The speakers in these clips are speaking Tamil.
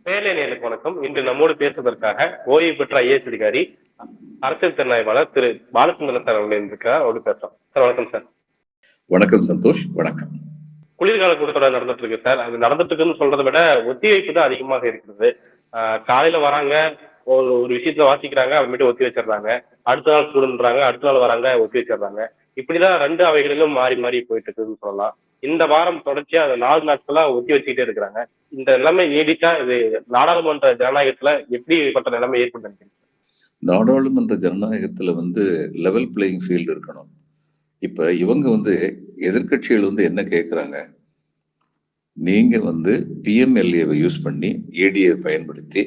வேலை நேயர்களுக்கு வணக்கம். இன்று நம்மோடு பேசுவதற்காக ஓய்வு பெற்ற ஐஏஎஸ் அதிகாரி, அரசியல் திறனாய்வாளர் திரு பாலச்சந்திரன் சார் அவர்கள் இருக்கிறார். அவரோடு பேசலாம். சார் வணக்கம் சார். வணக்கம் சந்தோஷ். வணக்கம். குளிர்கால கூட்டத்தொடர் நடந்துட்டு இருக்கு சார். அது நடந்துட்டு இருக்குன்னு சொல்றதை விட ஒத்திவைப்பு தான் அதிகமாக இருக்கிறது. காலையில வராங்க, ஒரு விஷயத்துல வாசிக்கிறாங்க, அப்புறமேட்டு ஒத்தி வச்சிடுறாங்க. அடுத்த நாள் கூடுன்றாங்க, அடுத்த நாள் வராங்க, ஒத்தி வச்சிடுறாங்க. இப்படிதான் 2 அவைகளிலும் மாறி மாறி போயிட்டு இருக்குதுன்னு சொல்லலாம். இந்த வாரம் தொடர்ச்சியா அதை 4 நாட்களா ஒத்தி வச்சுக்கிட்டே இருக்கிறாங்க. இந்த நிலைமை நீடிச்சா இது நாடாளுமன்ற ஜனநாயகத்துல எப்படிப்பட்ட நிலைமை ஏற்பட்டு நினைக்கிறீங்க? நாடாளுமன்ற ஜனநாயகத்துல லெவல் பிளேயிங் ஃபீல்டு இருக்கணும். இப்ப இவங்க எதிர்கட்சிகள் என்ன கேட்கிறாங்க, நீங்க பிஎம்எல்ஏவை யூஸ் பண்ணி ஏடிஏ பயன்படுத்தி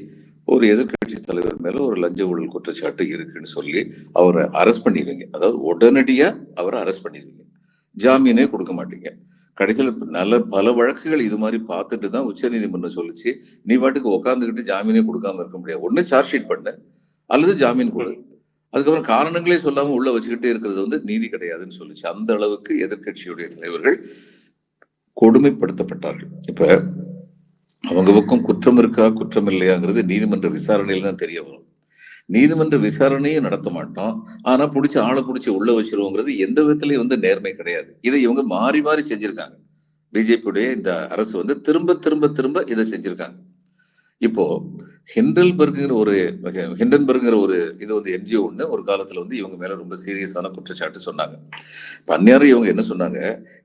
ஒரு எதிர்கட்சி தலைவர் மேல ஒரு லஞ்ச ஊழல் குற்றச்சாட்டு இருக்குன்னு சொல்லி அவரை அரெஸ்ட் பண்ணிடுவீங்க. அதாவது உடனடியா அவரை அரெஸ்ட் பண்ணிடுவீங்க, ஜாமீனே கொடுக்க மாட்டீங்க. கடைசியில் பல வழக்குகள் இது மாதிரி பார்த்துட்டு தான் உச்ச நீதிமன்றம் சொல்லிச்சு, நீ பாட்டுக்கு உட்காந்துக்கிட்டு ஜாமீனே கொடுக்காம இருக்க முடியாது, ஒண்ணு சார்ஜ் ஷீட் பண்ணு அல்லது ஜாமீன் கொடு. அதுக்கப்புறம் காரணங்களே சொல்லாம உள்ள வச்சுக்கிட்டே இருக்கிறது நீதி கிடையாதுன்னு சொல்லிச்சு. அந்த அளவுக்கு எதிர்கட்சியுடைய தலைவர்கள் கொடுமைப்படுத்தப்பட்டார்கள். இப்ப அவங்க பக்கம் குற்றம் இருக்கா குற்றம் இல்லையாங்கிறது நீதிமன்ற விசாரணையில தான் தெரிய வரும். நீதிமன்ற விசாரணையும் நடத்த மாட்டோம், ஆனா பிடிச்ச ஆளை பிடிச்சி உள்ள வச்சிருவோங்கிறது எந்த விதத்திலயும் நேர்மை கிடையாது. இதை இவங்க மாறி மாறி செஞ்சிருக்காங்க. பிஜேபியுடைய இந்த அரசு திரும்ப திரும்ப திரும்ப இதை செஞ்சிருக்காங்க. இப்போ ஹிண்டன்பர்கிற ஒரு என்ஜிஓ ஒரு காலத்துல இவங்க மேல ரொம்ப சீரியஸான குற்றச்சாட்டு சொன்னாங்க. அந்நேரம் இவங்க என்ன சொன்னாங்க,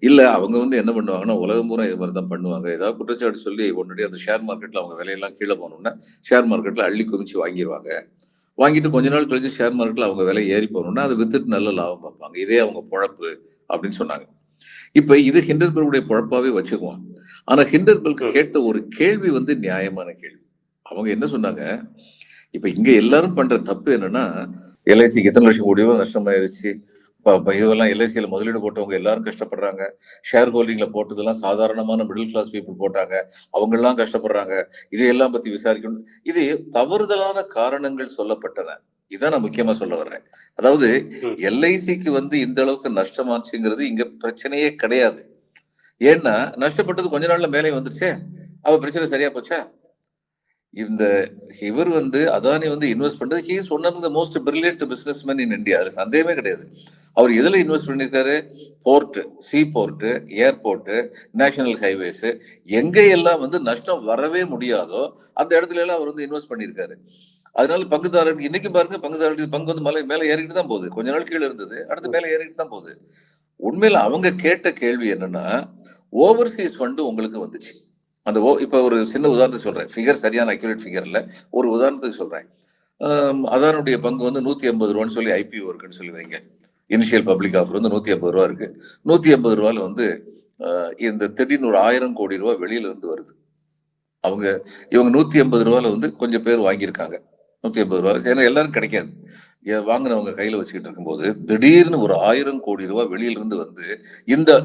இல்ல அவங்க என்ன பண்ணுவாங்கன்னா உலகம் பூரா இது மாதிரிதான் பண்ணுவாங்க, ஏதாவது குற்றச்சாட்டு சொல்லி உடனடியே அந்த ஷேர் மார்க்கெட்ல அவங்க விலையெல்லாம் கீழே போனோம்னா ஷேர் மார்க்கெட்ல அள்ளி குமிச்சு வாங்கிடுவாங்க. வாங்கிட்டு கொஞ்ச நாள் கழிச்சு ஷேர் மார்க்கெட்ல அவங்க விலை ஏறி போனோம்னா அதை வித்துட்டு நல்ல லாபம் பார்ப்பாங்க, இதே அவங்க பொழப்பு அப்படின்னு சொன்னாங்க. இப்ப இது ஹிண்டன்பர்குடைய பொழப்பாவே வச்சுக்குவான். ஆனா ஹிண்டன்பர்க் கேட்ட ஒரு கேள்வி நியாயமான கேள்வி. அவங்க என்ன சொன்னாங்க, இப்ப இங்க எல்லாரும் பண்ற தப்பு என்னன்னா, எல்ஐசிக்கு எத்தனை லட்சம் கோடி ரூபாய் நஷ்டமாயிருச்சு, இதெல்லாம் எல்ஐசியில முதலீடு போட்டவங்க எல்லாரும் கஷ்டப்படுறாங்க, ஷேர் ஹோல்டிங்ல போட்டதெல்லாம் சாதாரணமான மிடில் கிளாஸ் பீப்புள் போட்டாங்க, அவங்க எல்லாம் கஷ்டப்படுறாங்க, இதையெல்லாம் பத்தி விசாரிக்கணும். இது தவறுதலான காரணங்கள் சொல்லப்பட்டன. இதான் நான் முக்கியமா சொல்ல வர்றேன். அதாவது எல்ஐசிக்கு இந்த அளவுக்கு நஷ்டமாச்சுங்கிறது இங்க பிரச்சனையே கிடையாது. ஏன்னா நஷ்டப்பட்டது கொஞ்ச நாள்ல மேலே வந்துருச்சே, அவ பிரச்சனை சரியா போச்சா? இந்த இவர் அதானி இன்வெஸ்ட் பண்றது, he is one of the most brilliant businessman in India, அதுல சந்தேகமே கிடையாது. அவர் எதுல இன்வெஸ்ட் பண்ணிருக்காரு? Port, sea port, airport, national highways, எங்க எல்லாம் நஷ்டம் வரவே முடியாதோ அந்த இடத்துல எல்லாம் அவர் இன்வெஸ்ட் பண்ணிருக்காரு. அதனால பங்குதாரருக்கு இன்னைக்கு பாருங்க, பங்குதாரருக்கு பங்கு மேல ஏறிட்டு தான் போகுது. கொஞ்ச நாள் கீழே இருந்தது, அடுத்து மேல ஏறிட்டு தான் போகுது. உண்மையில அவங்க கேட்ட கேள்வி என்னன்னா, ஓவர்சீஸ் ஃபண்ட் உங்களுக்கு வந்துச்சு. இப்ப ஒரு சின்ன உதாரணத்துக்கு சொல்றேன், ஃபிகர் சரியான அக்யூரேட் ஃபிகர் இல்ல, ஒரு உதாரணத்துக்கு சொல்றேன். அதானுடைய பங்கு 180 ரூபான்னு சொல்லி ஐபிஓ இருக்குன்னு சொல்லி வைங்க. இனிஷியல் பப்ளிக் ஆஃபர் 180 ரூபா இருக்கு. 180 ரூபாயில இந்த திடீர்னு ஒரு 1000 கோடி ரூபாய் வெளியில இருந்து வருது. இவங்க 180 ரூபாயில கொஞ்சம் பேர் வாங்கியிருக்காங்க. 180 ரூபாய் ஏன்னா எல்லாரும் கிடைக்காது, வாங்கினவங்க கையில வச்சுக்கிட்டு இருக்கும்போது திடீர்னு ஒரு 1000 கோடி ரூபாய் வெளியில இருந்து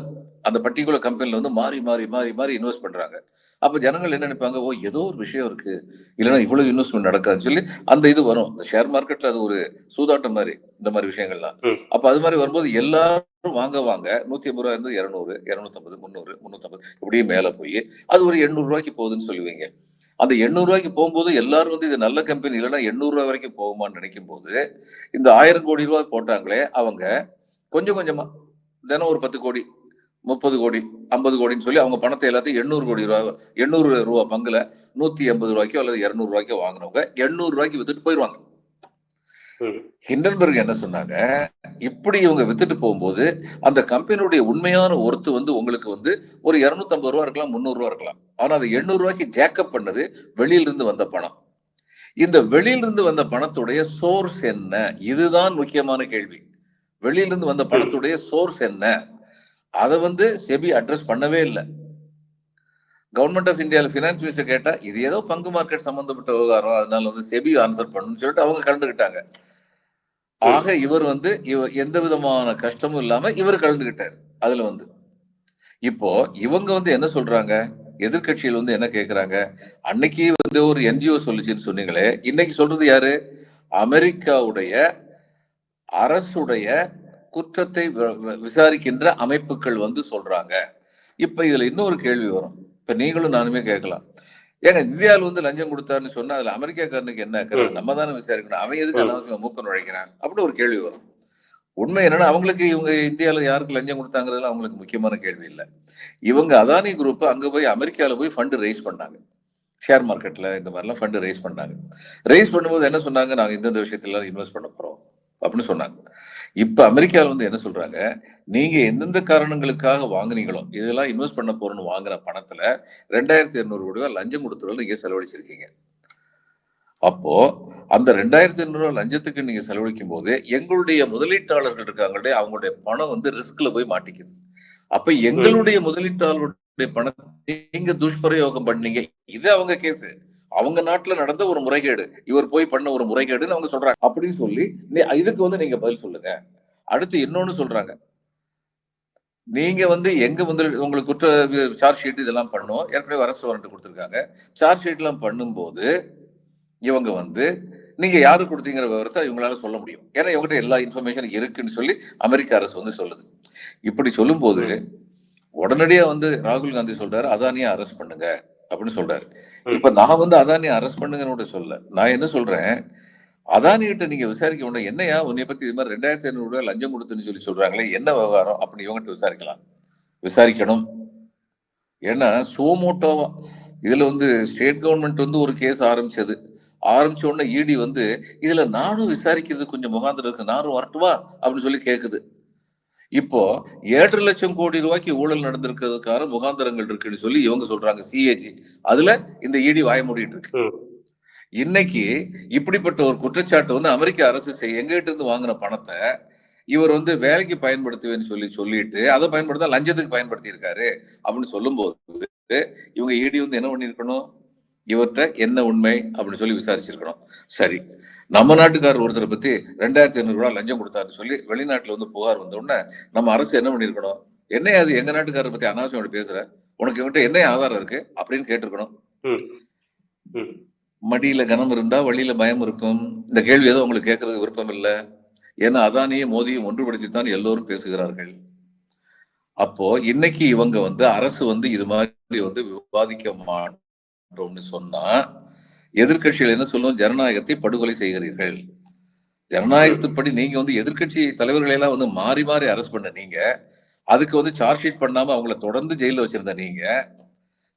அந்த பர்டிகுலர் கம்பெனில மாறி மாறி மாறி மாறி இன்வெஸ்ட் பண்றாங்க. அப்ப ஜனங்கள் என்ன நினைப்பாங்க, ஓ ஏதோ ஒரு விஷயம் இருக்கு, இல்லைன்னா இவ்வளவு இன்வெஸ்ட்மெண்ட் நடக்காதுன்னு சொல்லி அந்த இது வரும். இந்த ஷேர் மார்க்கெட்ல அது ஒரு சூதாட்டம் மாதிரி, இந்த மாதிரி விஷயங்கள்லாம். அப்ப அது மாதிரி வரும்போது எல்லாரும் வாங்க 180 ரூபாய் இருந்து 200, 250, 300, 350 இப்படியே மேல போய் அது ஒரு 800 ரூபாய்க்கு போகுதுன்னு சொல்லுவீங்க. அந்த 800 ரூபாய்க்கு போகும்போது எல்லாரும் இது நல்ல கம்பெனி இல்லைன்னா 800 ரூபாய் வரைக்கும் போகுமான்னு நினைக்கும் போது, இந்த 1000 கோடி ரூபாய் போட்டாங்களே அவங்க கொஞ்சம் கொஞ்சமா தினம் ஒரு 10 கோடி, 30 கோடி, 50 கோடின்னு சொல்லி அவங்க பணத்தை எல்லாத்தையும் 800 கோடி ரூபாய், 800 ரூபாய் பங்குல 180 ரூபாய்க்கோ அல்லது 200 ரூபாய்க்கோ வாங்கினவங்க 800 ரூபாய்க்கு வித்துட்டு போயிடுவாங்க. ஹிண்டன்பர்க் என்ன சொன்னாங்க, இப்படி இவங்க வித்துட்டு போகும்போது அந்த கம்பெனியுடைய உண்மையான ஒர்த்து உங்களுக்கு ஒரு 250 ரூபா இருக்கலாம், 300 ரூபா இருக்கலாம். ஆனா அது 800 ரூபாய்க்கு ஜேக்கப் பண்ணது வெளியிலிருந்து வந்த பணம். இந்த வெளியிலிருந்து வந்த பணத்துடைய சோர்ஸ் என்ன? இதுதான் முக்கியமான கேள்வி. வெளியிலிருந்து வந்த பணத்துடைய சோர்ஸ் என்ன? அதை செபி அட்ரஸ் பண்ணவே இல்லை. கவர்மெண்ட் ஆஃப் இந்தியாவில் பினான்ஸ் மினிஸ்டர் கேட்டா இது ஏதோ பங்கு மார்க்கெட் சம்பந்தப்பட்ட விவகாரம், அதனால செபி ஆன்சர் பண்ணணும்னு சொல்லிட்டு அவங்க கலந்துகிட்டாங்க. ஆக இவர் எந்த விதமான கஷ்டமும் இல்லாம இவர் கலந்துகிட்டார் அதுல. இப்போ இவங்க என்ன சொல்றாங்க, எதிர்கட்சியில் என்ன கேக்குறாங்க, அன்னைக்கு ஒரு என்ஜிஓ சொல்லுச்சுன்னு சொன்னீங்களே, இன்னைக்கு சொல்றது யாரு? அமெரிக்காவுடைய அரசுடைய குற்றத்தை விசாரிக்கின்ற அமைப்புகள் சொல்றாங்க. இப்ப இதுல இன்னொரு கேள்வி வரும், இப்ப நீங்களும் நானுமே கேட்கலாம், ஏங்க இந்தியாவில் வந்து லஞ்சம் கொடுத்தாருன்னு சொன்னா அதுல அமெரிக்காக்காரனுக்கு என்ன இருக்கிறது? ம், நம்ம தானே விசாரிக்கணும். அவன் எதுக்கு ம், அனாவசியமா மூக்க நுழைக்கிறான் அப்படின்னு ஒரு கேள்வி வரும். உண்மை என்னன்னா அவங்களுக்கு இவங்க இந்தியால யாருக்கு லஞ்சம் கொடுத்தாங்கிறது அவங்களுக்கு முக்கியமான கேள்வி இல்ல. இவங்க அதானி குரூப் அங்க போய் அமெரிக்கால போய் ஃபண்ட் ரைஸ் பண்ணாங்க. ஷேர் மார்க்கெட்ல இந்த மாதிரிலாம் ஃபண்ட் ரைஸ் பண்ணாங்க. ரைஸ் பண்ணும்போது என்ன சொன்னாங்க? நாங்க இந்தந்த விஷயத்துல இன்வெஸ்ட் பண்ண போறோம் அப்படின்னு சொன்னாங்க. இப்ப அமெரிக்கால வந்து என்ன சொல்றாங்க? நீங்க எந்தெந்த காரணங்களுக்காக வாங்குனீங்களோ இதெல்லாம் இன்வெஸ்ட் பண்ண போறோம்னு வாங்குற பணத்துல 2200 கோடி ரூபாய் லஞ்சம் கொடுத்துறதுல நீங்க செலவழிச்சிருக்கீங்க. அப்போ அந்த 2200 ரூபாய் லஞ்சத்துக்கு நீங்க செலவழிக்கும் போது எங்களுடைய முதலீட்டாளர்கள் இருக்காங்களே அவங்களுடைய பணம் வந்து ரிஸ்க்ல போய் மாட்டிக்குது. அப்ப ம். எங்களுடைய முதலீட்டாளர்களுடைய பணத்தை நீங்க துஷ்பிரயோகம் பண்ணீங்க. இது அவங்க கேஸ். அவங்க நாட்டுல நடந்த ஒரு முறைகேடு. இவர் போய் பண்ண ஒரு முறைகேடுன்னு அவங்க சொல்றாங்க. அப்படின்னு சொல்லி இதுக்கு வந்து நீங்க பதில் சொல்லுங்க. அடுத்து இன்னொன்னு சொல்றாங்க. நீங்க வந்து எங்க வந்து உங்களுக்கு குற்ற சார்ஜ் ஷீட் இதெல்லாம் பண்ணோம். ஏற்கனவே அரசு வாரண்ட் கொடுத்திருக்காங்க. சார்ஜ் ஷீட் எல்லாம் பண்ணும்போது இவங்க வந்து நீங்க யாருக்கு கொடுத்தீங்கிற விவரத்தை இவங்களால சொல்ல முடியும். ஏன்னா இவங்ககிட்ட எல்லா இன்ஃபர்மேஷன் இருக்குன்னு சொல்லி அமெரிக்க அரசு வந்து சொல்லுது. இப்படி சொல்லும்போது ம், உடனடியா வந்து ராகுல் காந்தி சொல்றாரு அதானியா அரெஸ்ட் பண்ணுங்க அப்படின்னு சொல்றாரு. ம், இப்ப நான் வந்து அதானியா அரெஸ்ட் பண்ணுங்கன்னு சொல்ல. நான் என்ன சொல்றேன்? அதானி கிட்ட நீங்க விசாரிக்க வேண்டாம். என்னையா உன்னை பத்தி இது மாதிரி 2500 ரூபாய் லஞ்சம் கொடுத்துன்னு சொல்லி சொல்றாங்களே என்ன விவகாரம் அப்படின்னு இவங்ககிட்ட விசாரிக்கலாம். விசாரிக்கணும். ஏன்னா சோமோட்டோவா இதுல வந்து ஸ்டேட் கவர்மெண்ட் வந்து ஒரு கேஸ் ஆரம்பிச்சது. ஆரம்பிச்ச உடனே இடி வந்து இதுல நானும் விசாரிக்கிறது கொஞ்சம் முகாந்திரம் இருக்கு. நானும் வரட்டுமா அப்படின்னு சொல்லி கேக்குது. இப்போ 7,5 லட்சம் கோடி ரூபாய்க்கு ஊழல் நடந்திருக்கிறதுக்கான முகாந்திரங்கள் இருக்குன்னு சொல்லி இவங்க சொல்றாங்க சிஏஜி. அதுல இந்த இடி வாய மூடிட்டு இருக்கு. ம், இன்னைக்கு இப்படிப்பட்ட ஒரு குற்றச்சாட்டு வந்து அமெரிக்க அரசு எங்ககிட்ட இருந்து வாங்கின பணத்தை இவர் வந்து வேலைக்கு பயன்படுத்துவேன்னு சொல்லிட்டு அதை பயன்படுத்த லஞ்சத்துக்கு பயன்படுத்தி இருக்காரு அப்படின்னு சொல்லும்போது இவங்க இடி வந்து என்ன பண்ணிருக்கணும்? இவர்கிட்ட என்ன உண்மை அப்படின்னு சொல்லி விசாரிச்சிருக்கணும். சரி, நம்ம நாட்டுக்காரர் ஒருத்தரை பத்தி 2500 ரூபாய் லஞ்சம் கொடுத்தாருன்னு சொல்லி வெளிநாட்டுல வந்து புகார் வந்த உடனே நம்ம அரசு என்ன பண்ணிருக்கணும்? என்ன அது எங்க நாட்டுக்காரரை பத்தி அனாவசியம் அப்படி பேசுற? உனக்கு இவன்கிட்ட என்ன ஆதாரம் இருக்கு அப்படின்னு கேட்டிருக்கணும். ம், ம். மடியில கனம் இருந்தா வழியில பயம் இருக்கும். இந்த கேள்வி ஏதோ உங்களுக்கு கேட்கறதுக்கு விருப்பம் இல்ல. ஏன்னா அதானியும் மோதியும் ஒன்றுபடுத்தித்தான் எல்லோரும் பேசுகிறார்கள். அப்போ இன்னைக்கு இவங்க வந்து அரசு வந்து இது மாதிரி வந்து விவாதிக்க மாட்டோம்னு சொன்னா எதிர்க்கட்சிகள் என்ன சொல்லும்? ஜனநாயகத்தை படுகொலை செய்கிறீர்கள். ஜனநாயகத்துப்படி நீங்க வந்து எதிர்க்கட்சி தலைவர்களை எல்லாம் வந்து மாறி மாறி அரெஸ்ட் பண்ண நீங்க, அதுக்கு வந்து சார்ஜ் ஷீட் பண்ணாம அவங்கள தொடர்ந்து ஜெயில வச்சிருந்த நீங்க,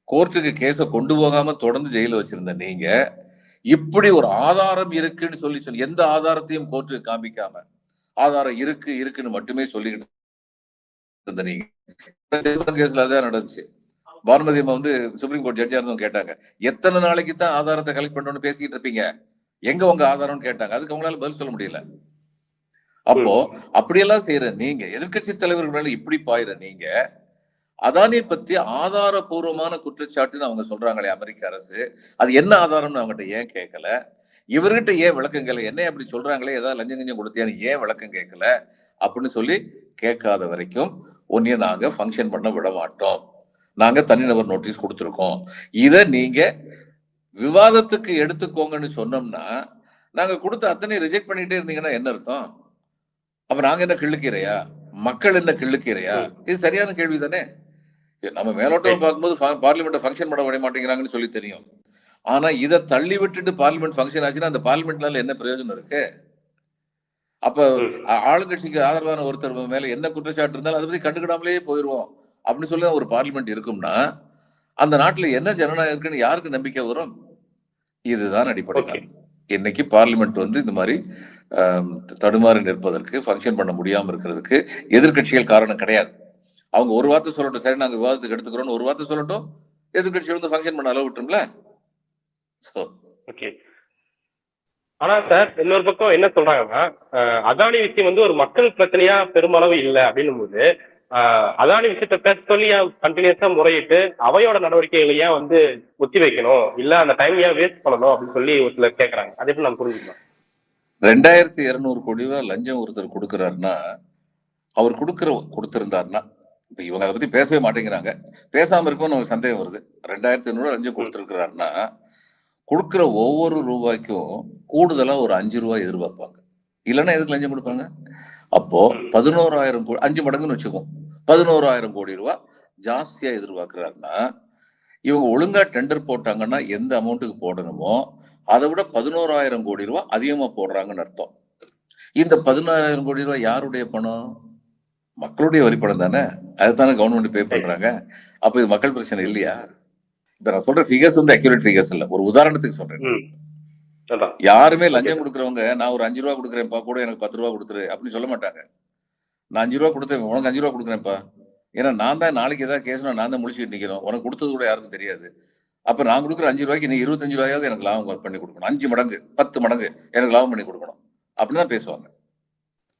கோர்ட்டுக்கு கேஸ கொண்டு போகாம தொடர்ந்து ஜெயில வச்சிருந்த நீங்க, இப்படி ஒரு ஆதாரம் இருக்குன்னு சொல்லி எந்த ஆதாரத்தையும் கோர்ட்டுக்கு காமிக்காம ஆதாரம் இருக்குன்னு மட்டுமே சொல்லிக்கிட்டு இருந்த நீங்க கேஸ்ல அதான் நடந்துச்சு. பானுமதி அம்மா வந்து சுப்ரீம் கோர்ட் ஜட்ஜா இருந்தவங்க கேட்டாங்க, எத்தனை நாளைக்கு தான் ஆதாரத்தை கலெக்ட் பண்ணணும்னு பேசிக்கிட்டு இருப்பீங்க? எங்க உங்க ஆதாரம்னு கேட்டாங்க. அதுக்கு அவங்களால பதில் சொல்ல முடியல. அப்போ அப்படியெல்லாம் செய்யற நீங்க எதிர்க்கட்சி தலைவர்கள் மேல இப்படி பாயிர நீங்க அதானி பத்தி ஆதாரபூர்வமான குற்றச்சாட்டுன்னு அவங்க சொல்றாங்களே அமெரிக்க அரசு, அது என்ன ஆதாரம்னு அவங்ககிட்ட ஏன் கேட்கல? இவர்கிட்ட ஏன் விளக்கம் கேட்கல? என்ன அப்படி சொல்றாங்களே ஏதாவது லஞ்சம் கஞ்சம் கொடுத்தியான்னு ஏன் விளக்கம் கேட்கல அப்படின்னு சொல்லி கேட்காத வரைக்கும் உன்னைய நாங்க ஃபங்க்ஷன் பண்ண விட மாட்டோம். நாங்க தனிநபர் நோட்டீஸ் கொடுத்திருக்கோம். இத நீங்க விவாதத்துக்கு எடுத்துக்கோங்கன்னு சொன்னோம்னா நாங்க கொடுத்த அத்தனை ரிஜெக்ட் பண்ணிட்டே இருந்தீங்கன்னா என்ன அர்த்தம்? அப்ப நாங்க என்ன கிள்ளுக்கீரையா? மக்கள் என்ன கிள்ளுக்கீரையா? இது சரியான கேள்வி தானே? நம்ம மேலோட்டமா பார்க்கும்போது பார்லிமெண்ட் ஃபங்க்ஷன் பண்ண விட மாட்டேங்கிறாங்கன்னு சொல்லி தெரியும். ஆனா இதை தள்ளி விட்டுட்டு பார்லிமெண்ட் ஃபங்க்ஷன் ஆச்சுன்னா அந்த பார்லிமெண்ட்னால என்ன பிரயோஜனம் இருக்கு? அப்ப ஆளுங்கட்சிக்கு ஆதரவான ஒருத்தர் மேல என்ன குற்றச்சாட்டு இருந்தாலும் அதை பத்தி கண்டுக்கிடாமலே போயிருவோம் அப்படின்னு சொல்லி ஒரு பார்லிமெண்ட் இருக்கும்னா அந்த நாட்டுல என்ன ஜனநாயகம் இருக்குன்னு யாருக்கு நம்பிக்கை வரும்? இதுதான் அடிப்படை காரணம். இன்னைக்கு பார்லிமெண்ட் வந்து இந்த மாதிரி தடுமாறி நிற்பதற்கு ஃபங்க்ஷன் பண்ண முடியாம இருக்கிறதுக்கு எதிர்க்கட்சிகள் காரணம் கிடையாது. அவங்க ஒரு வார்த்தை சொல்லட்டும், சரி நாங்க விவாதத்துக்கு எடுத்துக்கிறோம் ஒரு வார்த்தை சொல்லட்டும், எதிர்க்கட்சிகள் வந்து ஃபங்க்ஷன் பண்ண அளவு விட்டுருங்களா? ஆனா சார் இன்னொரு பக்கம் என்ன சொல்றாங்கன்னா அதானி விஷயம் வந்து ஒரு மக்கள் பிரச்சனையா பெருமளவு இல்லை அப்படின்னும் போது அதானி விஷயத்த பேச சொல்லி கண்டினியூஸா முறையிட்டு அவையோட நடவடிக்கைகளை ஏன் வந்து ஒத்தி வைக்கணும் இல்ல அந்த டைம் ஏன் வேஸ்ட் பண்ணணும் அப்படின்னு சொல்லி ஒரு சிலர் கேட்கறாங்க. அதை எப்படி நம்ம புரிஞ்சுக்கலாம்? 2200 கோடி ரூபாய் லஞ்சம் ஒருத்தர் கொடுக்கிறாருன்னா அவர் கொடுத்திருந்தாருன்னா இப்ப இவங்க அதை பத்தி பேசவே மாட்டேங்கிறாங்க. பேசாம இருக்கும் நமக்கு சந்தேகம் வருது. 2500 லஞ்சம் கொடுத்திருக்கிறாருன்னா கொடுக்கிற ஒவ்வொரு ரூபாய்க்கும் கூடுதலா ஒரு 5 ரூபாய் எதிர்பார்ப்பாங்க. இல்லைன்னா எதுக்கு லஞ்சம் கொடுப்பாங்க? அப்போ 11,000 கோடி 5 மடங்குன்னு வச்சுக்கோம். 11,000 கோடி ரூபாய் ஜாஸ்தியா எதிர்பார்க்கிறாருன்னா இவங்க ஒழுங்கா டெண்டர் போட்டாங்கன்னா எந்த அமௌண்ட்டுக்கு போடணுமோ அதை விட 11,000 கோடி ரூபாய் அதிகமா போடுறாங்கன்னு அர்த்தம். இந்த 11,000 கோடி ரூபாய் யாருடைய பணம்? மக்களுடைய வரி பணம் தானே. அதுதானே கவர்மெண்ட் பே பண்றாங்க. அப்ப இது மக்கள் பிரச்சனை இல்லையா? இப்ப நான் சொல்ற ஃபிகர்ஸ் வந்து அக்யூரேட் ஃபிகர்ஸ் இல்ல, ஒரு உதாரணத்துக்கு சொல்றேன். யாருமே லஞ்சம் கொடுக்கறவங்க நான் ஒரு 5 ரூபா கொடுக்குறேன்ப்பா கூட எனக்கு 10 ரூபா கொடுத்துரு அப்படின்னு சொல்ல மாட்டாங்க. நான் 5 ரூபா கொடுத்தேன், உனக்கு 5 ரூபா கொடுக்குறேன்ப்பா. ஏன்னா நான் தான் நாளைக்கு ஏதாவது கேஸ்னா நான் தான் முடிச்சுட்டு நிக்கிறோம், உனக்கு கொடுத்தது கூட யாருக்கும் தெரியாது. அப்ப நான் கொடுக்குற 5 ரூபாய்க்கு நீ 25 ரூபாயாவது எனக்கு லாபம் பண்ணி கொடுக்கணும், 5 மடங்கு 10 மடங்கு எனக்கு லாபம் பண்ணி கொடுக்கணும் அப்படிதான் பேசுவாங்க.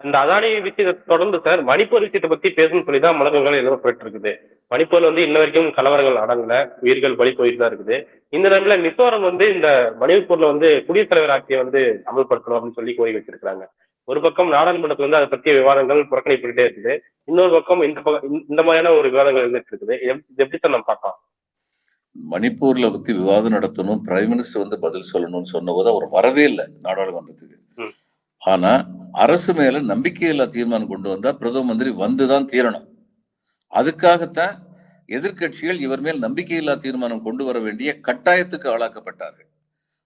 இந்த அதானி விஷயத்தை தொடர்ந்து சார் மணிப்பூர் விஷயத்தை பத்தி பேசணும்னு சொல்லிதான் முழக்கங்கள் எழுதப்பட்டு இருக்குது. மணிப்பூர்ல வந்து இன்ன வரைக்கும் கலவரங்கள் அடங்கல, உயிர்கள் பலி போயிட்டு தான் இருக்குது. இந்த நேரத்துல மிசோரம் வந்து இந்த மணிப்பூர்ல வந்து குடியரசுத் தலைவர் ஆட்சியை வந்து அமல்படுத்தணும் அப்படின்னு சொல்லி கோரி வச்சிருக்காங்க. ஒரு பக்கம் நாடாளுமன்றத்துல வந்து அதை பற்றிய விவாதங்கள் புறக்கணிப்புகிட்டே இருக்குது. இன்னொரு பக்கம் இந்த மாதிரியான ஒரு விவாதங்கள் இருந்துட்டு இருக்குது. இது எப்படி சார் நம்ம பார்க்கலாம்? மணிப்பூர்ல பத்தி விவாதம் நடத்தணும், பிரைம் மினிஸ்டர் வந்து பதில் சொல்லணும்னு சொன்னபோது அவர் வரவே இல்லை நாடாளுமன்றத்துக்கு. ஆனா அரசு மேல நம்பிக்கையில்லா தீர்மானம் கொண்டு வந்தா பிரதம மந்திரி வந்துதான் தீரணும். அதுக்காகத்தான் எதிர்கட்சிகள் இவர் மேல் நம்பிக்கையில்லா தீர்மானம் கொண்டு வர வேண்டிய கட்டாயத்துக்கு ஆளாக்கப்பட்டார்கள்.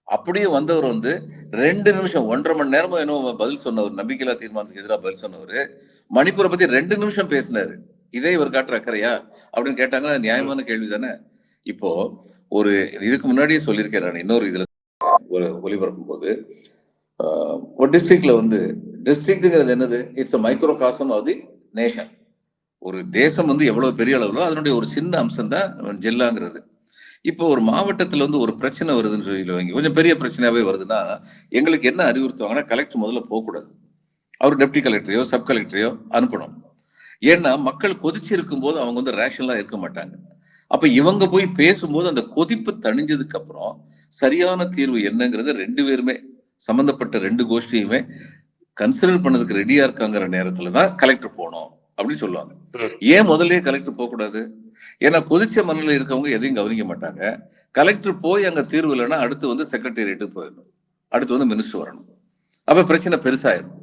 அப்படியே வந்தவர் வந்து 2 நிமிஷம் 1.5 மணி நேரமும் என்ன பதில் சொன்னவர், நம்பிக்கையில்லா தீர்மானத்துக்கு எதிராக பதில் சொன்னவர் மணிப்பூரை பத்தி 2 நிமிஷம் பேசினாரு. இதே இவர் காட்டுற அக்கறையா அப்படின்னு கேட்டாங்கன்னா நியாயமான கேள்வி தானே. இப்போ ஒரு இதுக்கு முன்னாடியே சொல்லியிருக்கேன் நான், இன்னொரு இதுல ஒரு ஒளிபரப்பும் போது ஒரு டிஸ்ட்ரிக்ட்ல வந்து டிஸ்ட்ரிக்ட்ங்கிறது என்னது, it's microcosm of the nation. ஒரு தேசம் வந்து எவ்வளவு பெரிய அளவுலோ அதனுடைய ஒரு சின்ன அம்சம் தான் ஜில்லாங்கிறது. இப்போ ஒரு மாவட்டத்துல வந்து ஒரு பிரச்சனை வருதுன்னு சொல்லி கொஞ்சம் பெரிய பிரச்சனையாவே வருதுன்னா எங்களுக்கு என்ன அறிவுறுத்துவாங்கன்னா கலெக்டர் முதல்ல போகக்கூடாது, அவர் டெப்டி கலெக்டரையோ சப் கலெக்டரையோ அனுப்பணும். ஏன்னா மக்கள் கொதிச்சு இருக்கும் போது அவங்க வந்து ரேஷனலா இருக்க மாட்டாங்க. அப்ப இவங்க போய் பேசும்போது அந்த கொதிப்பு தணிஞ்சதுக்கு அப்புறம் சரியான தீர்வு என்னங்கிறது 2 பேருமே சம்பந்தப்பட்ட 2 கோஷ்டியுமே கன்சிடர் பண்ணதுக்கு ரெடியா இருக்காங்கிற நேரத்துலதான் கலெக்டர் போகணும் அப்படின்னு சொல்லுவாங்க. ஏன் முதல்லயே கலெக்டர் போக கூடாது? ஏன்னா கொதிச்ச மண்ணில் இருக்கவங்க எதையும் கவனிக்க மாட்டாங்க. கலெக்டர் போய் அங்க தீர்வு இல்லைன்னா அடுத்து வந்து செக்ரட்டேரியட்டுக்கு போயிடணும், அடுத்து வந்து மினிஸ்டர் வரணும், அப்ப பிரச்சனை பெருசாயிடும்.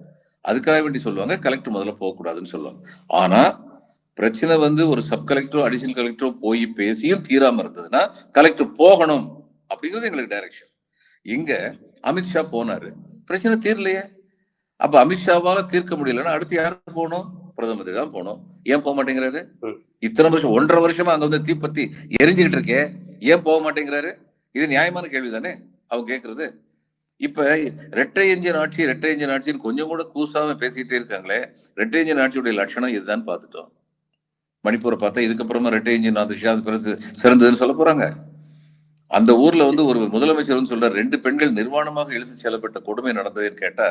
அதுக்காக வேண்டி சொல்லுவாங்க கலெக்டர் முதல்ல போகக்கூடாதுன்னு சொல்லுவாங்க. ஆனா பிரச்சனை வந்து ஒரு சப் கலெக்டரோ அடிஷனல் கலெக்டரோ போய் பேசியும் தீராம இருந்ததுன்னா கலெக்டர் போகணும் அப்படிங்கிறது எங்களுக்கு டைரக்ஷன். இங்க அமித்ஷா போனாரு, பிரச்சனை தீரலையே. அப்ப அமித்ஷாவால தீர்க்க முடியலன்னா அடுத்து யாரு போகணும்? பிரதமர் தான் போகணும். ஏன் போக மாட்டேங்கிறாரு? இத்தனை வருஷம் 1.5 வருஷமா அங்க வந்து தீப்பத்தி எரிஞ்சுக்கிட்டு இருக்கே, ஏன் போக மாட்டேங்கிறாரு? இது நியாயமான கேள்வி தானே அவங்க கேட்கறது. இப்ப இரட்டை எஞ்சின் ஆட்சின்னு கொஞ்சம் கூட கூசாம பேசிக்கிட்டே இருக்காங்களே, இரட்டை எஞ்சின் ஆட்சியுடைய லட்சணம் இதுதான் பார்த்துட்டோம். மணிப்பூரை பார்த்தா இதுக்கப்புறமா இரட்டை எஞ்சின் ஆட்சி அது பிறகு சிறந்ததுன்னு சொல்ல போறாங்க. அந்த ஊர்ல வந்து ஒரு முதலமைச்சர் வந்து சொல்ற 2 பெண்கள் நிர்வாணமாக இழுத்து செல்லப்பட்ட கொடுமை நடந்ததுன்னு கேட்டா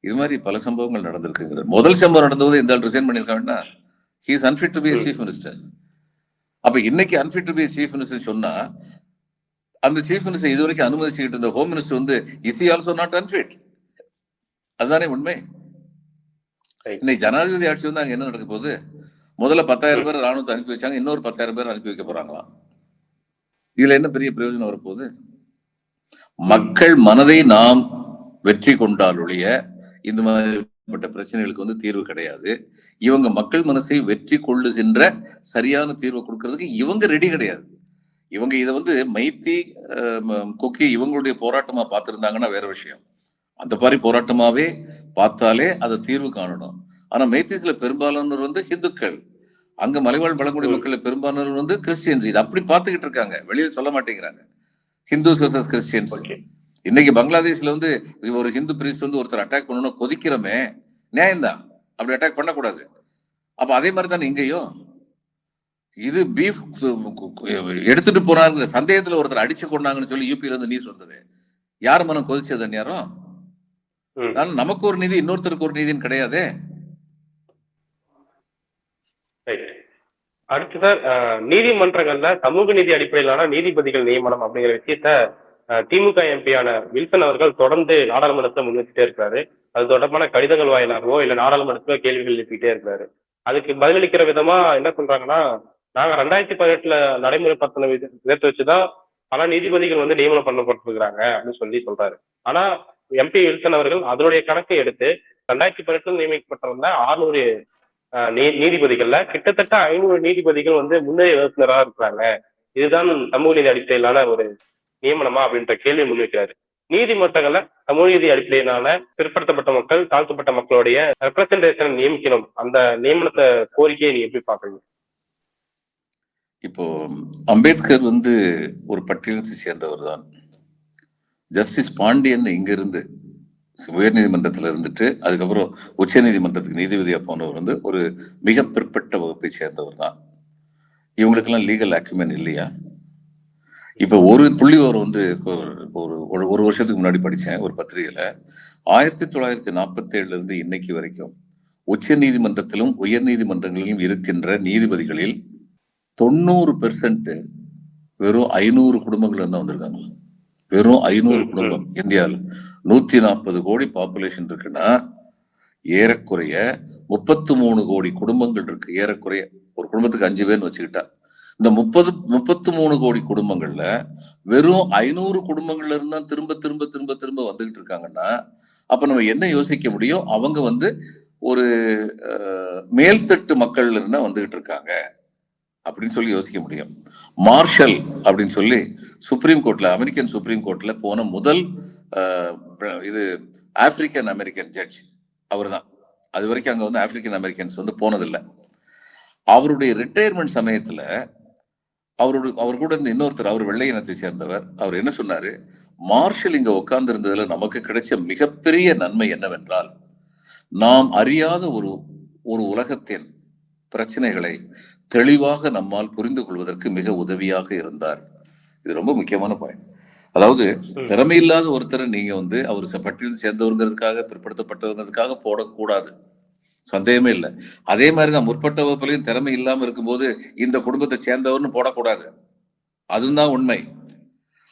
இது மாதிரி பல சம்பவங்கள் நடந்திருக்குங்கிற. முதல் சம்பவம் நடந்தது இந்த resign பண்ணிருக்காங்கன்னா he is unfit to be a chief minister. அப்ப இன்னைக்கு unfit to be a chief minister சொன்னா அந்த சீஃப் மினிஸ்டர் இதுவரைக்கும் அனுமதிச்சுக்கிட்டு இருந்த ஹோம் மினிஸ்டர் வந்து is he also not unfit? அதுதானே உண்மை. இன்னைக்கு ஜனாதிபதி ஆட்சி வந்து அங்க என்ன நடக்க போகுது? முதல்ல 10,000 பேர் ராணுவத்தை அனுப்பி வச்சாங்க, இன்னொரு 10,000 பேர் அனுப்பி வைக்க போறாங்களாம். இதுல என்ன பெரிய பிரயோஜனம் வரப்போகுது? மக்கள் மனதை நாம் வெற்றி கொண்டால் ஒழிய இந்த மாதிரிப்பட்ட பிரச்சனைகளுக்கு வந்து தீர்வு கிடையாது. இவங்க மக்கள் மனசை வெற்றி கொள்ளுகின்ற சரியான தீர்வு கொடுக்கறதுக்கு இவங்க ரெடி கிடையாது. இவங்க இதை வந்து மைத்தி கொக்கி இவங்களுடைய போராட்டமா பார்த்திருந்தாங்கன்னா வேற விஷயம். அந்த மாதிரி போராட்டமாவே பார்த்தாலே அதை தீர்வு காணணும். ஆனா மைத்திஸ்ல பெரும்பாலானவர் வந்து ஹிந்துக்கள், அங்க மலைவாழ் பழங்குடி மக்கள் பெரும்பாலானவர் வந்து கிறிஸ்டியன்ஸ். இது அப்படி பார்த்துக்கிட்டு இருக்காங்க, வெளியே சொல்ல மாட்டேங்கிறாங்க. Hindus versus Christians. இன்னைக்கு பங்களாதேஷ்ல வந்து ஒரு ஹிந்து பிரீஸ்ட் வந்து ஒருத்தர் அட்டாக் பண்ணணும் கொதிக்கிறோமே, நியாயம்தான், அப்படி அட்டாக் பண்ணக்கூடாது. அப்ப அதே மாதிரி தானே இங்கேயும் இது பீஃப் எடுத்துட்டு போனாங்க சந்தேகத்துல ஒருத்தர் அடிச்சு கொண்டாங்கன்னு சொல்லி யூபியில இருந்து நியூஸ் வந்தது. யார் மனம் கொதிச்சது நேரம்? நமக்கு ஒரு நீதி இன்னொருத்தருக்கு ஒரு நீதின்னு கிடையாதே. அடுத்து சார், நீதிமன்றங்கள்ல சமூக நீதி அடிப்படையிலான நீதிபதிகள் நியமனம் அப்படிங்கிற விஷயத்த திமுக எம்பியான வில்சன் அவர்கள் தொடர்ந்து நாடாளுமன்றத்தை முன்வச்சுட்டே இருக்கிறாரு. அது தொடர்பான கடிதங்கள் வாயிலாகவோ இல்ல நாடாளுமன்றத்துல கேள்விகள் எழுப்பிட்டே இருக்கிறாரு. அதுக்கு பதிலளிக்கிற விதமா என்ன சொல்றாங்கன்னா, நாங்க 2018 நடைமுறைப்படுத்தின விதத்தை வச்சுதான் பல நீதிபதிகள் வந்து நியமனம் பண்ணப்பட்டிருக்கிறாங்க அப்படின்னு சொல்லி சொல்றாரு. ஆனா எம்பி வில்சன் அவர்கள் அதனுடைய கணக்கை எடுத்து 2018 நியமிக்கப்பட்டிருந்த 600 நீதிபதிகள்ல கிட்டத்தட்ட 500 நீதிபதிகள் வந்து முன்னணி வகுப்பினராக இருக்கிறாங்க. இதுதான் சமூக நீதி அடிப்படையிலான ஒரு நியமனமா அப்படின்ற கேள்வி முன்வைக்கிறாரு. நீதிமன்றங்கள்ல சமூக நீதி அடிப்படையிலான பிற்படுத்தப்பட்ட மக்கள், தாழ்த்தப்பட்ட மக்களுடைய ரெப்ரசன்டேஷன் நியமிக்கணும். அந்த நியமனத்தை கோரிக்கையை நீங்க எப்படி பாக்குறீங்க? இப்போ அம்பேத்கர் வந்து ஒரு பட்டியலத்தை சேர்ந்தவர் தான். ஜஸ்டிஸ் பாண்டியன் இங்க இருந்து உயர் நீதிமன்றத்தில் இருந்துட்டு அதுக்கப்புறம் உச்ச நீதிமன்றத்துக்கு நீதிபதியா போனவர் வந்து ஒரு மிக பிற்பட்ட வகுப்பை சேர்ந்தவர் தான். இவங்களுக்கெல்லாம் லீகல் ஆக்யூமென் இல்லையா? இப்ப ஒரு புள்ளி வந்து ஒரு வருஷத்துக்கு முன்னாடி படிச்சேன் ஒரு பத்திரிகையில. 1947 இருந்து இன்னைக்கு வரைக்கும் உச்ச நீதிமன்றத்திலும் உயர் நீதிமன்றங்களிலும் இருக்கின்ற நீதிபதிகளில் 90% வெறும் 500 குடும்பங்கள் தான் வந்திருக்காங்க. வெறும் 500 குடும்பம். இந்தியாவில் 140 கோடி பாப்புலேஷன் இருக்குன்னா ஏறக்குறைய 33 கோடி குடும்பங்கள் இருக்கு. ஏறக்குறைய ஒரு குடும்பத்துக்கு 5 பேர்னு வச்சுக்கிட்டா இந்த 33 கோடி குடும்பங்கள்ல வெறும் 500 குடும்பங்கள்ல இருந்தா திரும்ப திரும்ப திரும்ப திரும்ப வந்துகிட்டு இருக்காங்கன்னா அப்ப நம்ம என்ன யோசிக்க முடியும்? அவங்க வந்து ஒரு மேல்தட்டு மக்கள்ல இருந்தா வந்துகிட்டு இருக்காங்க அப்படின்னு சொல்லி யோசிக்க முடியும். மார்ஷல் அப்படின்னு சொல்லி சுப்ரீம் கோர்ட்ல, அமெரிக்கன் சுப்ரீம் கோர்ட்ல போன முதல் இது ஆப்பிரிக்கன் அமெரிக்கன் ஜட்ஜ் அவர் தான். அது வரைக்கும் அங்க வந்து ஆப்பிரிக்கன் அமெரிக்கன்ஸ் வந்து போனதில்லை. அவருடைய ரிட்டையர்மெண்ட் சமயத்துல அவர் கூட இருந்த இன்னொருத்தர், அவர் வெள்ளை இனத்தை சேர்ந்தவர், அவர் என்ன சொன்னாரு? மார்ஷல் இங்க உட்கார்ந்து இருந்ததுல நமக்கு கிடைச்ச மிகப்பெரிய நன்மை என்னவென்றால் நாம் அறியாத ஒரு உலகத்தின் பிரச்சனைகளை தெளிவாக நம்மால் புரிந்து கொள்வதற்கு மிக உதவியாக இருந்தார். இது ரொம்ப முக்கியமான பாயிண்ட். அதாவது திறமை இல்லாத ஒருத்தரை நீங்க வந்து அவர் பட்டியலில் சேர்ந்தவங்கிறதுக்காக, பிற்படுத்தப்பட்டவங்கிறதுக்காக போடக்கூடாது, சந்தேகமே இல்லை. அதே மாதிரிதான் முற்பட்ட வகுப்புலையும் திறமை இல்லாம இருக்கும்போது இந்த குடும்பத்தை சேர்ந்தவர்னு போடக்கூடாது. அதுதான் உண்மை.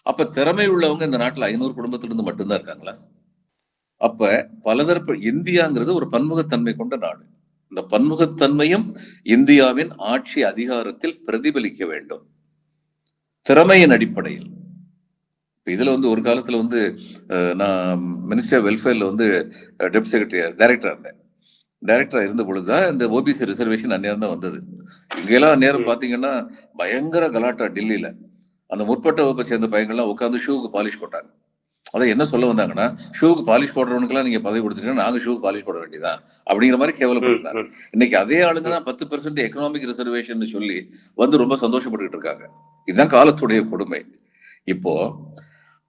அப்ப திறமை உள்ளவங்க இந்த நாட்டுல 500 குடும்பத்திலிருந்து மட்டும்தான் இருக்காங்களா? அப்ப பலதரப்பு இந்தியாங்கிறது ஒரு பன்முகத்தன்மை கொண்ட நாடு. இந்த பன்முகத்தன்மையும் இந்தியாவின் ஆட்சி அதிகாரத்தில் பிரதிபலிக்க வேண்டும் திறமையின் அடிப்படையில். இதுல வந்து ஒரு காலத்துல வந்து நான் மினிஸ்டர் வெல்ஃபேர்ல வந்து டெப்டி செக்ரட்டரி டைரக்டரா இருந்தேன். டைரக்டரா இருந்த பொழுதுதான் இந்த ஓபிசி ரிசர்வேஷன் அந்நேரம் தான் வந்தது. இங்கெல்லாம் நேரம் பாத்தீங்கன்னா பயங்கர கலாட்டா டெல்லியில. அந்த முற்பட்ட வகுப்பை சேர்ந்த பையங்கள்லாம் உட்காந்து ஷூக்கு பாலிஷ் போட்டாங்க. அதை என்ன சொல்ல வந்தாங்கன்னா, ஷூக்கு பாலிஷ் போடுறவனுக்குலாம் நீங்க பதவி கொடுத்துட்டீங்கன்னா நாங்க ஷூக்கு பாலிஷ் போட வேண்டியதான் அப்படிங்கிற மாதிரி கேவலப்படுத்துறாங்க. இன்னைக்கு அதே ஆளுங்க தான் 10% எக்கனாமிக் ரிசர்வேஷன் சொல்லி வந்து ரொம்ப சந்தோஷப்பட்டுக்கிட்டு இருக்காங்க. இதுதான் காலத்துடைய கொடுமை. இப்போ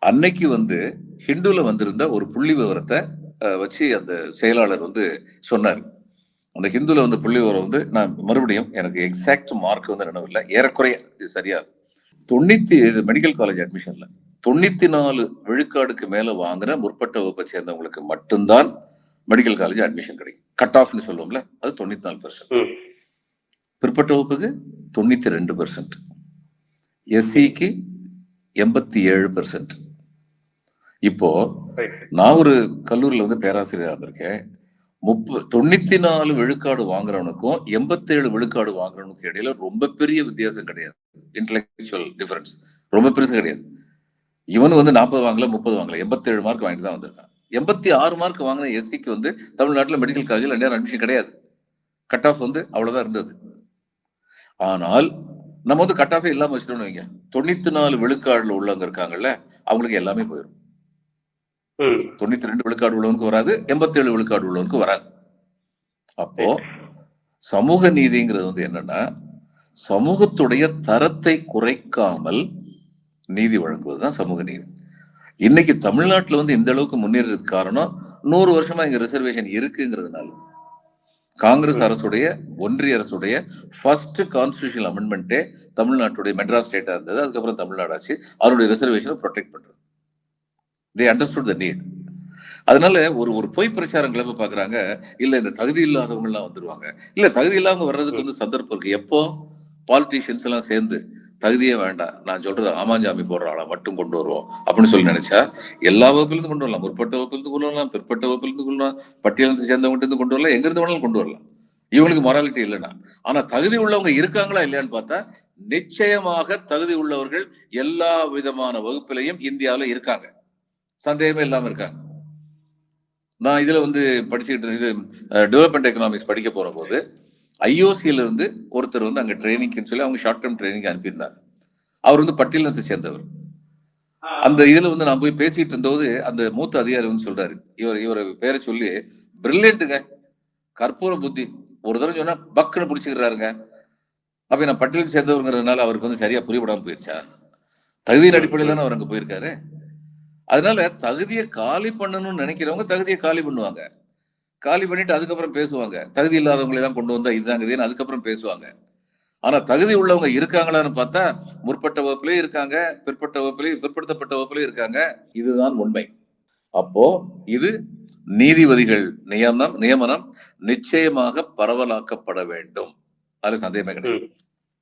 அன்னைக்கு வந்து ஹிந்துல வந்திருந்த ஒரு புள்ளி விவரத்தை வச்சு அந்த செயலாளர் வந்து சொன்னார். அந்த ஹிந்துல வந்து புள்ளி விவரம் வந்து நான் மறுபடியும் எனக்கு எக்ஸாக்ட் மார்க் வந்து நினைவில்லை, ஏறக்குறைய இது சரியா 97 மெடிக்கல் காலேஜ் அட்மிஷன்ல 94 விழுக்காடுக்கு மேல வாங்குற முற்பட்ட வகுப்பை சேர்ந்தவங்களுக்கு மட்டும்தான் மெடிக்கல் காலேஜ் அட்மிஷன் கிடைக்கும். கட் ஆஃப்னு சொல்லுவோம்ல, அது 94%. பிற்பட்ட வகுப்புக்கு 92%, எஸ்சிக்கு 87%. இப்போ நான் ஒரு கல்லூரியில வந்து பேராசிரியரா இருந்திருக்கேன். 94 விழுக்காடு வாங்குறவனுக்கும் 87 விழுக்காடு வாங்குறவனுக்கும் இடையில ரொம்ப பெரிய வித்தியாசம் கிடையாது. இன்டெலெக்சுவல் டிஃபரன்ஸ் ரொம்ப பெருசு கிடையாது. இவனு வந்து 40 வாங்கல, 30 வாங்கல, 87 மார்க் வாங்கிட்டு தான் வந்திருக்கான். 86 மார்க் வாங்கின எஸ்சிக்கு வந்து தமிழ்நாட்டில் மெடிக்கல் காலேஜில் நேரம் அட்மிஷன் கிடையாது. கட் ஆஃப் வந்து அவ்வளவுதான் இருந்தது. ஆனால் நம்ம வந்து கட் ஆஃபே இல்லாம வச்சிட்டோம்னு வைங்க, 94 விழுக்காடுல உள்ளவங்க இருக்காங்கல்ல, அவங்களுக்கு எல்லாமே போயிடும். 92 விழுக்காடு உள்ளவனுக்கு வராது, 87 விழுக்காடு உள்ளவனுக்கு வராது. அப்போ சமூக நீதிங்கிறது வந்து என்னன்னா, சமூகத்துடைய தரத்தை குறைக்காமல் நீதி வழங்குவதுதான் சமூக நீதி. இன்னைக்கு தமிழ்நாட்டுல வந்து இந்த அளவுக்கு முன்னேறதுக்கு காரணம் 100 வருஷமா இங்க ரிசர்வேஷன் இருக்குங்கிறதுனால. காங்கிரஸ் அரசுடைய, ஒன்றிய அரசுடைய ஃபர்ஸ்ட் கான்ஸ்டிடியூஷனல் அமெண்ட்மெண்ட்டே தமிழ்நாட்டுடைய மெட்ராஸ் ஸ்டேட்டா இருந்தது. அதுக்கப்புறம் தமிழ்நாடு ஆச்சு. அவருடைய ரிசர்வேஷனை ப்ரொடெக்ட் பண்றது. they understood the need. அதனால ஒரு பொய் பிரச்சாரம் கிளம்ப பாக்குறாங்க. இல்ல இந்த தகுதி இல்லாதவங்க எல்லாம் வந்துருவாங்க. இல்ல தகுதி இல்லாம வர்றதுக்கு வந்து சந்தர்ப்பம் இருக்கு. எப்போ பாலிட்டிஷியன்ஸ் எல்லாம் சேர்ந்து தகுதியே வேண்டாம், நான் சொல்றது ஆமாஞ்சாமி போடுற ஆளா மட்டும் கொண்டு வருவோம் அப்படின்னு சொல்லி நினைச்சா எல்லா வகுப்பிலிருந்து கொண்டு வரலாம். முற்பட்ட வகுப்பிலிருந்து கொண்டு வரலாம், பிற்பட்ட வகுப்பிலிருந்து கொண்டு வரலாம், பட்டியலிருந்து சேர்ந்தவங்க இருந்து கொண்டு வரலாம், எங்க இருந்து வேணாலும் கொண்டு வரலாம். இவங்களுக்கு மொராலிட்டி இல்லைன்னா. ஆனா தகுதி உள்ளவங்க இருக்காங்களா இல்லையான்னு பார்த்தா நிச்சயமாக தகுதி உள்ளவர்கள் எல்லா விதமான வகுப்பிலையும் இந்தியாவில இருக்காங்க, சந்தேகமே இல்லாம இருக்காங்க. நான் இதுல வந்து படிச்சுக்கிட்டு இது டெவலப்மெண்ட் எக்கனாமிக்ஸ் படிக்க போற போது ஐஓசியில இருந்து ஒருத்தர் வந்து அங்க ட்ரைனிங்னு சொல்லி அவங்க ஷார்ட் டேர்ம் ட்ரைனிங் அனுப்பியிருந்தாங்க. அவர் வந்து பட்டியலினத்தை சேர்ந்தவர். அந்த இதுல வந்து நான் போய் பேசிட்டு இருந்தபோது அந்த மூத்த அதிகாரி வந்து சொல்றாரு, இவர் பேரை சொல்லி, பிரில்லியன்ட்டுங்க, கற்பூர புத்தி, ஒரு தடவை சொன்னா பக்குன்னு பிடிச்சுக்கிறாருங்க. அப்ப நான் பட்டியலில் சேர்ந்தவங்கிறதுனால அவருக்கு வந்து சரியா புரியப்படாம போயிருச்சா? தகுதியின் அடிப்படையில் தானே அவர் அங்க போயிருக்காரு. அதனால தகுதியை காலி பண்ணணும்னு நினைக்கிறவங்க தகுதியை காலி பண்ணுவாங்க. காலி பண்ணிட்டு அதுக்கப்புறம் பேசுவாங்க. தகுதி இல்லாதவங்களை எல்லாம் கொண்டு வந்தா இதுதாங்க அதுக்கப்புறம் பேசுவாங்க. ஆனா தகுதி உள்ளவங்க இருக்காங்களான்னு பார்த்தா முற்பட்ட வகுப்புலயும் இருக்காங்க, பிற்படுத்தப்பட்ட வகுப்புலயும் இருக்காங்க. இதுதான் உண்மை. அப்போ இது நீதிபதிகள் நியமனம் நிச்சயமாக பரவலாக்கப்பட வேண்டும். அதுல சந்தேகமே கிடையாது.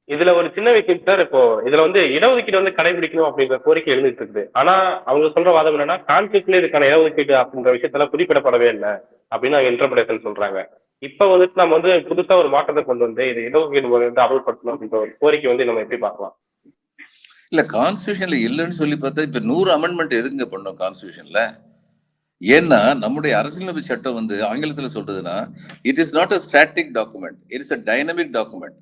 இதுல ஒரு சின்ன விஷயம் சார். இப்போ இதுல வந்து இடஒதுக்கீடு வந்து கடைபிடிக்கணும் அப்படின்ற கோரிக்கை எழுந்துட்டு இருக்குது. ஆனா அவங்க சொல்ற வாதம் என்னன்னா, கான்ஸ்டியூஷன்ல இதுக்கான இடஒதுக்கீடு அப்படின்ற விஷயத்துல குறிப்பிடப்படவே இல்லை அப்படின்னு அவங்க இன்டர்பிரேஷன் சொல்றாங்க. இப்ப வந்துட்டு நம்ம வந்து புதுசா ஒரு மாற்றத்தை கொண்டு வந்து இது இடஒதுக்கீடு முறை வந்து அமல்படுத்தணும் அப்படின்ற ஒரு கோரிக்கை வந்து நம்ம எப்படி பார்க்கலாம்? இல்ல கான்ஸ்டியூஷன்ல இல்லைன்னு சொல்லி பார்த்தா இப்ப 100 அமெண்ட்மெண்ட் எதுங்க பண்ணோம் கான்ஸ்டியூஷன்ல? ஏன்னா நம்முடைய அரசியலமைப்பு சட்டம் வந்து ஆங்கிலத்துல சொல்றதுன்னா, it is not a static document, it is a dynamic document.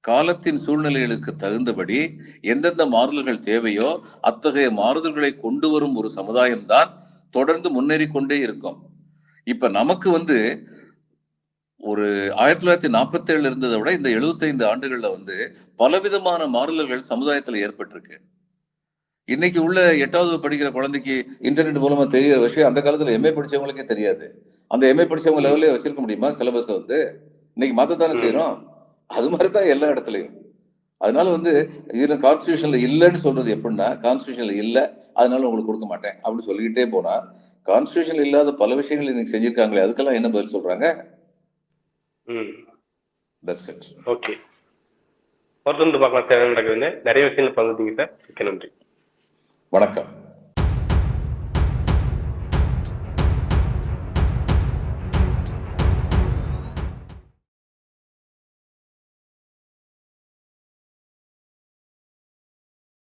காலத்தின் சூழ்நிலைகளுக்கு தகுந்தபடி எந்தெந்த மாறுதல்கள் தேவையோ அத்தகைய மாறுதல்களை கொண்டு வரும் ஒரு சமுதாயம் தான் தொடர்ந்து முன்னேறி கொண்டே இருக்கும். இப்ப நமக்கு வந்து ஒரு 1947 இருந்ததை விட இந்த 75 ஆண்டுகள்ல வந்து பலவிதமான மாறுதல்கள் சமுதாயத்துல ஏற்பட்டிருக்கு. இன்னைக்கு உள்ள 8வது படிக்கிற குழந்தைக்கு இன்டர்நெட் மூலமா தெரிகிற விஷயம் அந்த காலத்துல எம்ஏ படிச்சவங்களுக்கே தெரியாது. அந்த எம்ஏ படிச்சவங்க லெவல்லே வச்சிருக்க முடியுமா சிலபஸ் வந்து? இன்னைக்கு மாத்தத்தானே செய்யறோம். அது மாதிரிதான் எல்லா இடத்துலயும். அதனால வந்து இதுல கான்ஸ்டியூஷன்ல இல்லைன்னு சொல்றது எப்படின்னா, கான்ஸ்டியூஷன்ல இல்ல அதனால உங்களுக்கு கொடுக்க மாட்டேன் அப்படின்னு சொல்லிக்கிட்டே போனா, கான்ஸ்டியூஷன்ல இல்லாத பல விஷயங்கள் இன்னைக்கு செஞ்சிருக்காங்களே அதுக்கெல்லாம் என்ன பதில் சொல்றாங்க? That's it. ஓகே. தொடர்ந்து பார்க்கலாம் சார் என்ன நடக்குதுன்னு. நிறைய விஷயங்கள் பகிர்ந்தீங்க சார். மிக்க நன்றி. வணக்கம்.